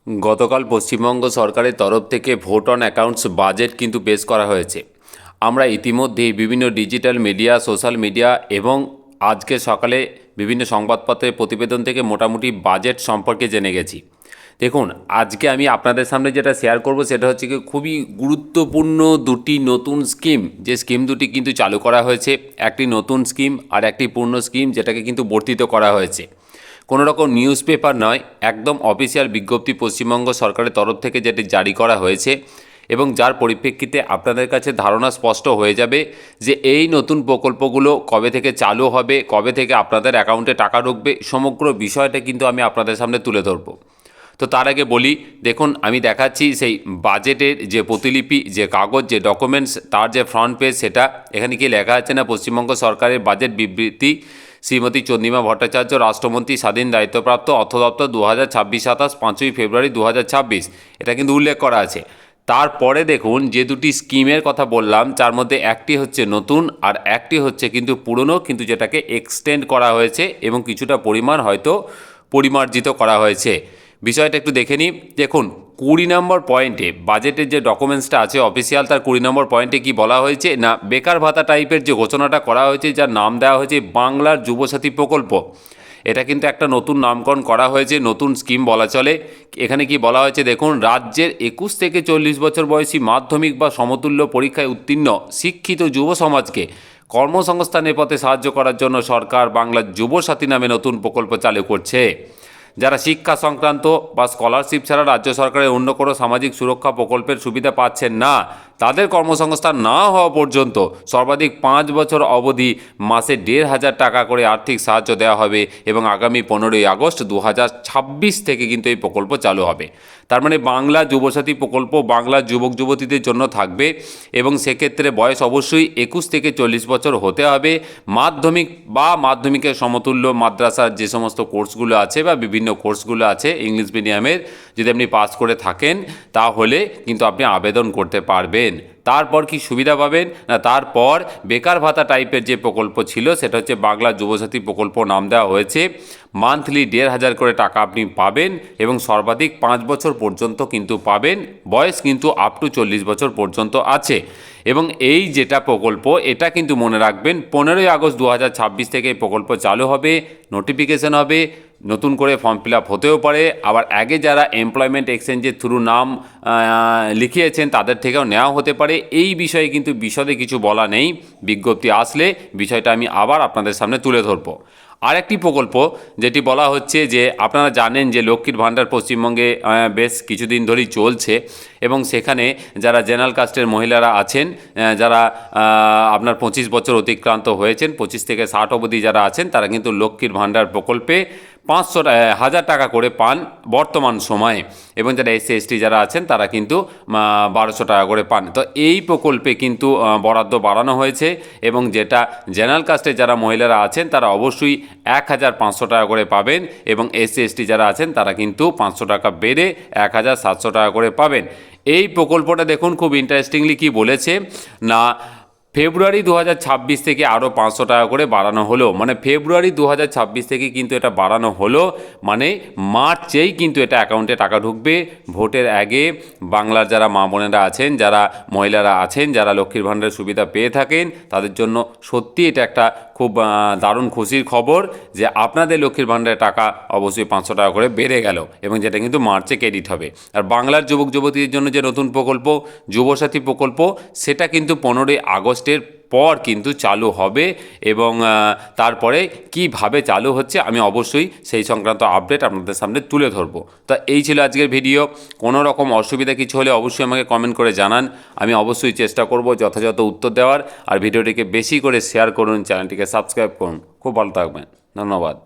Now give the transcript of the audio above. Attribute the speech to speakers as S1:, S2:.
S1: গতকাল পশ্চিমবঙ্গ সরকারের তরফ থেকে ভোট অন অ্যাকাউন্টস বাজেট কিন্তু পেশ করা হয়েছে। আমরা ইতিমধ্যেই বিভিন্ন ডিজিটাল মিডিয়া, সোশ্যাল মিডিয়া এবং আজকে সকালে বিভিন্ন সংবাদপত্রের প্রতিবেদন থেকে মোটামুটি বাজেট সম্পর্কে জেনে গেছি। দেখুন, আজকে আমি আপনাদের সামনে যেটা শেয়ার করব সেটা হচ্ছে কি খুবই গুরুত্বপূর্ণ দুটি নতুন স্কিম, যে স্কিম দুটি কিন্তু চালু করা হয়েছে। একটি নতুন স্কিম আর একটি পূর্ণ স্কিম, যেটাকে কিন্তু বর্ধিত করা হয়েছে। কোনো রকম নিউজ পেপার নয়, একদম অফিসিয়াল বিজ্ঞপ্তি পশ্চিমবঙ্গ সরকারের তরফ থেকে যেটি জারি করা হয়েছে, এবং যার পরিপ্রেক্ষিতে আপনাদের কাছে ধারণা স্পষ্ট হয়ে যাবে যে এই নতুন প্রকল্পগুলো কবে থেকে চালু হবে, কবে থেকে আপনাদের অ্যাকাউন্টে টাকা ঢুকবে, সমগ্র বিষয়টা কিন্তু আমি আপনাদের সামনে তুলে ধরব। তো তার আগে বলি, দেখুন আমি দেখাচ্ছি সেই বাজেটের যে প্রতিলিপি, যে কাগজ, যে ডকুমেন্টস, তার যে ফ্রন্ট পেজ, সেটা এখানে কি লেখা আছে না, পশ্চিমবঙ্গ সরকারের বাজেট বিবৃতি, শ্রীমতী চন্দ্রিমা ভট্টাচার্য, রাষ্ট্রমন্ত্রী, স্বাধীন দায়িত্বপ্রাপ্ত, অর্থ দপ্তর, 2026-27, 5ই ফেব্রুয়ারি 2026, এটা কিন্তু উল্লেখ করা আছে। তারপরে দেখুন, যে দুটি স্কিমের কথা বললাম তার মধ্যে একটি হচ্ছে নতুন আর একটি হচ্ছে কিন্তু পুরনো, কিন্তু যেটাকে এক্সটেন্ড করা হয়েছে এবং কিছুটা পরিমাণ হয়তো পরিমার্জিত করা হয়েছে। বিষয়টা একটু দেখে নিই। দেখুন, 20 নম্বর পয়েন্টে বাজেটের যে ডকুমেন্টসটা আছে অফিসিয়াল, তার 20 নম্বর পয়েন্টে কি বলা হয়েছে না, বেকার ভাতা টাইপের যে ঘোষণাটা করা হয়েছে, যার নাম দেওয়া হয়েছে বাংলার যুবসাথী প্রকল্প, এটা কিন্তু একটা নতুন নামকরণ করা হয়েছে, নতুন স্কিম বলা চলে। এখানে কি বলা হয়েছে দেখুন, রাজ্যের 21 থেকে 40 বছর বয়সী মাধ্যমিক বা সমতুল্য পরীক্ষায় উত্তীর্ণ শিক্ষিত যুব সমাজকে কর্মসংস্থানের পথে সাহায্য করার জন্য সরকার বাংলার যুবসাথী নামে নতুন প্রকল্প চালু করছে। যারা শিক্ষা সংক্রান্ত বা স্কলারশিপ ছাড়া রাজ্য সরকারের অন্য কোনো সামাজিক সুরক্ষা প্রকল্পের সুবিধা পাচ্ছেন না, তাদের কর্মসংস্থান না হওয়া পর্যন্ত সর্বাধিক 5 বছর অবধি মাসে 1,500 টাকা করে আর্থিক সাহায্য দেওয়া হবে, এবং আগামী 15ই আগস্ট 2026 থেকে কিন্তু এই প্রকল্প চালু হবে। তার মানে বাংলা যুবসাথী প্রকল্প বাংলার যুবক যুবতীদের জন্য থাকবে, এবং সেক্ষেত্রে বয়স অবশ্যই 21 থেকে 40 বছর হতে হবে। মাধ্যমিক বা মাধ্যমিকের সমতুল্য মাদ্রাসার যে সমস্ত কোর্সগুলো আছে বা বিভিন্ন কোর্সগুলো আছে ইংলিশ মিডিয়ামের, যদি আপনি পাস করে থাকেন তাহলে কিন্তু আপনি আবেদন করতে পারবেন। তারপর কি সুবিধা পাবেন না, তারপর বেকার ভাতা টাইপের যে প্রকল্প ছিল সেটা হচ্ছে বাংলা যুবসাথী প্রকল্প নাম দেওয়া হয়েছে। মান্থলি 1,500 করে টাকা আপনি পাবেন, এবং সর্বাধিক 5 বছর পর্যন্ত কিন্তু পাবেন। বয়স কিন্তু আপ টু 40 বছর পর্যন্ত আছে। এবং এই যেটা প্রকল্প, এটা কিন্তু মনে রাখবেন 15ই আগস্ট 2026 থেকে এই প্রকল্প চালু হবে, নোটিফিকেশন হবে, নতুন করে ফর্ম ফিল আপ হতেও পারে, আবার আগে যারা এমপ্লয়মেন্ট এক্সচেঞ্জের থ্রু নাম লিখিয়েছেন তাদের থেকেও নেওয়া হতে পারে। এই বিষয়ে কিন্তু বিশদে কিছু বলা নেই, বিজ্ঞপ্তি আসলে বিষয়টা আমি আবার আপনাদের সামনে তুলে ধরবো। আরেকটি প্রকল্প যেটি বলা হচ্ছে, যে আপনারা জানেন যে লক্ষ্মীর ভাণ্ডার পশ্চিমবঙ্গে বেশ কিছুদিন ধরেই চলছে, এবং সেখানে যারা জেনারেল কাস্টের মহিলারা আছেন, যারা আপনার 25 বছর অতিক্রান্ত হয়েছেন, 25 থেকে 60 অবধি যারা আছেন, তারা কিন্তু লক্ষ্মীর ভাণ্ডার প্রকল্পে 1,000 টাকা করে পান বর্তমান সময়ে, এবং যারা SC ST যারা আছেন তারা কিন্তু 1,200 টাকা করে পান। তো এই প্রকল্পে কিন্তু বরাদ্দ বাড়ানো হয়েছে, এবং যেটা জেনারেল কাস্টের যারা মহিলারা আছেন তারা অবশ্যই 1,500 টাকা করে পাবেন, এবং SC ST যারা আছেন তারা কিন্তু 500 টাকা বেড়ে 1,700 টাকা করে পাবেন। এই প্রকল্পটা দেখুন খুব ইন্টারেস্টিংলি কি বলেছে না, ফেব্রুয়ারি 2026 থেকে আরও 500 টাকা করে বাড়ানো হলো, মানে ফেব্রুয়ারি 2026 থেকে কিন্তু এটা বাড়ানো হলো, মানে মার্চেই কিন্তু এটা অ্যাকাউন্টে টাকা ঢুকবে। ভোটের আগে বাংলার যারা মা বোনেরা আছেন, যারা মহিলারা আছেন, যারা লক্ষ্মীর ভাণ্ডারের সুবিধা পেয়ে থাকেন, তাদের জন্য সত্যি এটা একটা খুব দারুণ খুশির খবর যে আপনাদের লক্ষ্মীর ভাণ্ডারের টাকা অবশ্যই 500 টাকা করে বেড়ে গেল, এবং যেটা কিন্তু মার্চে ক্রেডিট হবে। আর বাংলার যুবক যুবতীদের জন্য যে নতুন প্রকল্প যুবসাথী প্রকল্প, সেটা কিন্তু 15ই আগস্টের পর কিন্তু চালু হবে, এবং তারপরে কিভাবে চালু হচ্ছে আমি অবশ্যই সেই সংক্রান্ত আপডেট আপনাদের সামনে তুলে ধরবো। তা এই ছিল আজকের ভিডিও। কোনো রকম অসুবিধা কিছু হলে অবশ্যই আমাকে কমেন্ট করে জানান, আমি অবশ্যই চেষ্টা করব যথাযথ উত্তর দেওয়ার। আর ভিডিওটিকে বেশি করে শেয়ার করুন, চ্যানেলটিকে সাবস্ক্রাইব করুন। খুব ভালো থাকবেন, ধন্যবাদ।